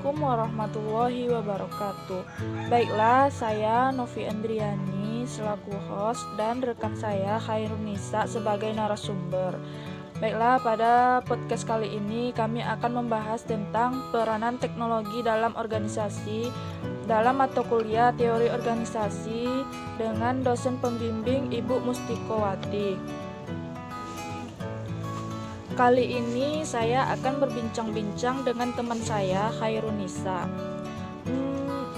Assalamualaikum warahmatullahi wabarakatuh. Baiklah, saya Novi Andriani selaku host dan rekan saya Khairunisa sebagai narasumber. Baiklah, pada podcast kali ini kami akan membahas tentang peranan teknologi dalam organisasi dalam mata kuliah teori organisasi dengan dosen pembimbing Ibu Mustikowati. Kali ini saya akan berbincang-bincang dengan teman saya, Khairunisa.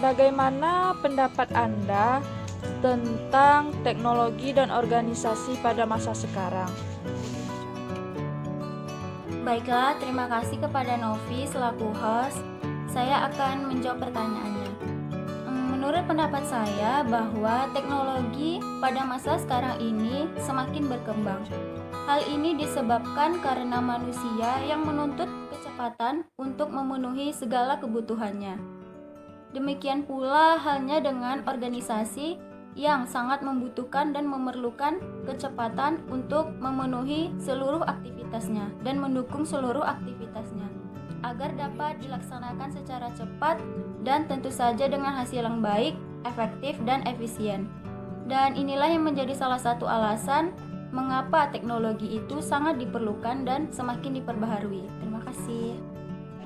Bagaimana pendapat Anda tentang teknologi dan organisasi pada masa sekarang? Baiklah, terima kasih kepada Novi selaku host. Saya akan menjawab pertanyaannya. Menurut pendapat saya bahwa teknologi pada masa sekarang ini semakin berkembang. Hal ini disebabkan karena manusia yang menuntut kecepatan untuk memenuhi segala kebutuhannya. Demikian pula halnya dengan organisasi yang sangat membutuhkan dan memerlukan kecepatan untuk memenuhi seluruh aktivitasnya dan mendukung seluruh aktivitasnya agar dapat dilaksanakan secara cepat dan tentu saja dengan hasil yang baik, efektif, dan efisien. Dan inilah yang menjadi salah satu alasan mengapa teknologi itu sangat diperlukan dan semakin diperbaharui. Terima kasih.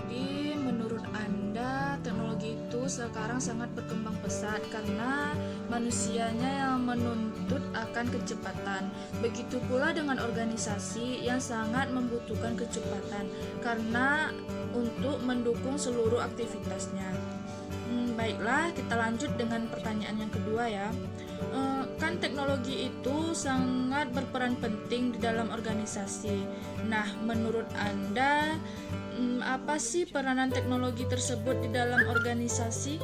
Jadi menurut Anda teknologi itu sekarang sangat berkembang pesat karena manusianya yang menuntut akan kecepatan. Begitu pula dengan organisasi yang sangat membutuhkan kecepatan karena untuk mendukung seluruh aktivitasnya. Baiklah, kita lanjut dengan pertanyaan yang kedua ya. Kan teknologi itu sangat berperan penting di dalam organisasi. Nah, menurut Anda, apa sih peranan teknologi tersebut di dalam organisasi?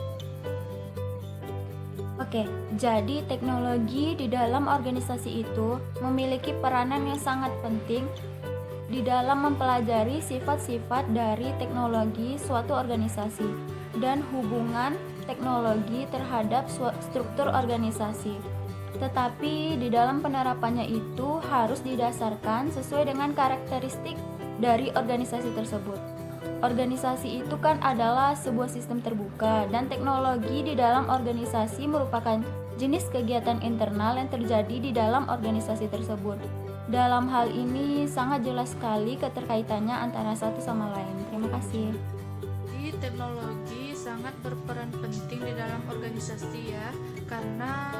Oke, jadi teknologi di dalam organisasi itu memiliki peranan yang sangat penting di dalam mempelajari sifat-sifat dari teknologi suatu organisasi dan hubungan teknologi terhadap struktur organisasi. Tetapi di dalam penerapannya itu harus didasarkan sesuai dengan karakteristik dari organisasi tersebut. Organisasi itu kan adalah sebuah sistem terbuka dan teknologi di dalam organisasi merupakan jenis kegiatan internal yang terjadi di dalam organisasi tersebut. Dalam hal ini sangat jelas sekali keterkaitannya antara satu sama lain. Terima kasih. Jadi teknologi sangat berperan penting di dalam organisasi ya, karena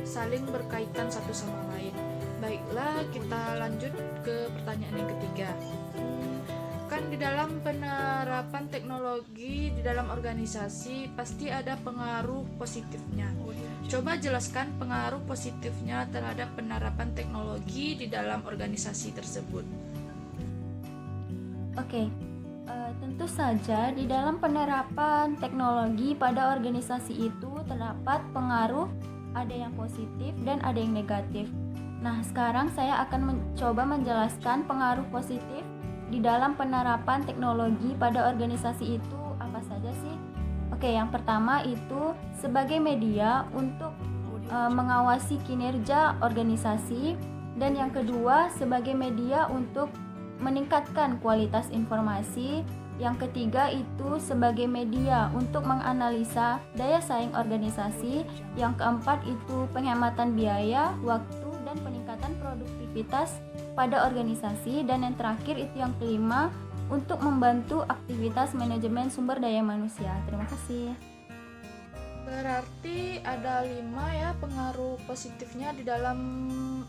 saling berkaitan satu sama lain. Baiklah, kita lanjut ke pertanyaan yang ketiga. Kan di dalam penerapan teknologi di dalam organisasi pasti ada pengaruh positifnya. Coba jelaskan pengaruh positifnya terhadap penerapan teknologi di dalam organisasi tersebut. Oke, tentu saja di dalam penerapan teknologi pada organisasi itu terdapat pengaruh, ada yang positif dan ada yang negatif. Nah, sekarang saya akan mencoba menjelaskan pengaruh positif di dalam penerapan teknologi pada organisasi itu apa saja sih? Oke, yang pertama itu sebagai media untuk mengawasi kinerja organisasi, dan yang kedua sebagai media untuk meningkatkan kualitas informasi. Yang ketiga itu sebagai media untuk menganalisa daya saing organisasi. Yang keempat itu penghematan biaya, waktu, dan peningkatan produktivitas pada organisasi. Dan yang terakhir itu yang kelima, untuk membantu aktivitas manajemen sumber daya manusia. Terima kasih. Berarti ada 5 ya pengaruh positifnya di dalam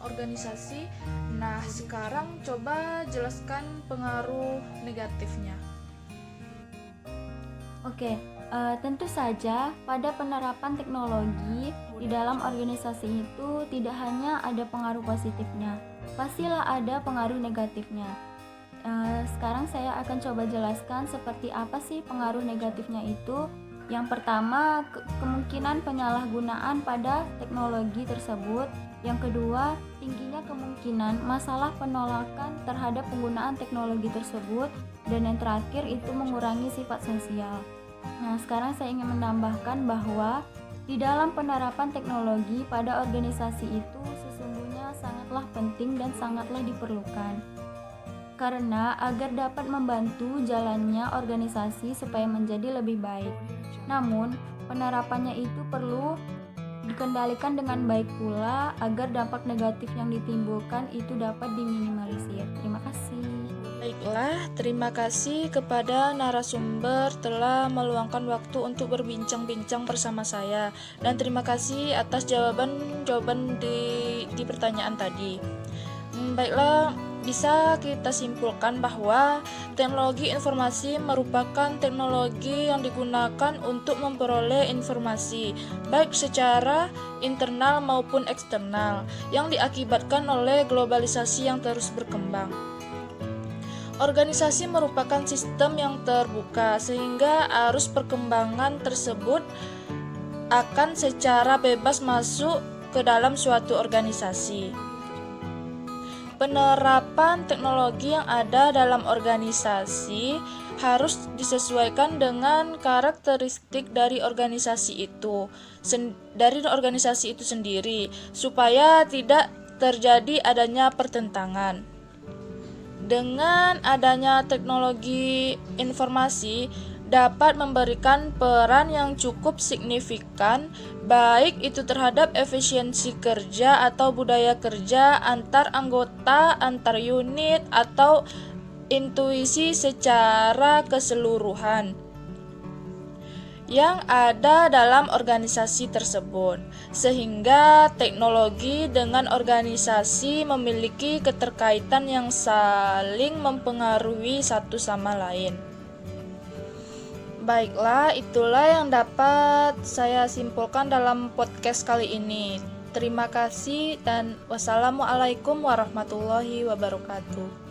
organisasi. Nah, sekarang coba jelaskan pengaruh negatifnya. Oke, tentu saja pada penerapan teknologi di dalam organisasi itu tidak hanya ada pengaruh positifnya, pastilah ada pengaruh negatifnya. Sekarang saya akan coba jelaskan seperti apa sih pengaruh negatifnya itu. Yang pertama, kemungkinan penyalahgunaan pada teknologi tersebut. Yang kedua, tingginya kemungkinan masalah penolakan terhadap penggunaan teknologi tersebut. Dan yang terakhir itu mengurangi sifat sosial. Nah, sekarang saya ingin menambahkan bahwa di dalam penerapan teknologi pada organisasi itu sesungguhnya sangatlah penting dan sangatlah diperlukan. karena agar dapat membantu jalannya organisasi supaya menjadi lebih baik. Namun, penerapannya itu perlu dikendalikan dengan baik pula agar dampak negatif yang ditimbulkan itu dapat diminimalisir. Terima kasih. Baiklah, terima kasih kepada narasumber telah meluangkan waktu untuk berbincang-bincang bersama saya, dan terima kasih atas jawaban di pertanyaan tadi. Baiklah, bisa kita simpulkan bahwa teknologi informasi merupakan teknologi yang digunakan untuk memperoleh informasi, baik secara internal maupun eksternal, yang diakibatkan oleh globalisasi yang terus berkembang. Organisasi merupakan sistem yang terbuka, sehingga arus perkembangan tersebut akan secara bebas masuk ke dalam suatu organisasi. Penerapan teknologi yang ada dalam organisasi harus disesuaikan dengan karakteristik dari organisasi itu sendiri, supaya tidak terjadi adanya pertentangan. Dengan adanya teknologi informasi dapat memberikan peran yang cukup signifikan, baik itu terhadap efisiensi kerja atau budaya kerja antar anggota, antar unit, atau intuisi secara keseluruhan yang ada dalam organisasi tersebut, sehingga teknologi dengan organisasi memiliki keterkaitan yang saling mempengaruhi satu sama lain. Baiklah, itulah yang dapat saya simpulkan dalam podcast kali ini. Terima kasih dan wassalamualaikum warahmatullahi wabarakatuh.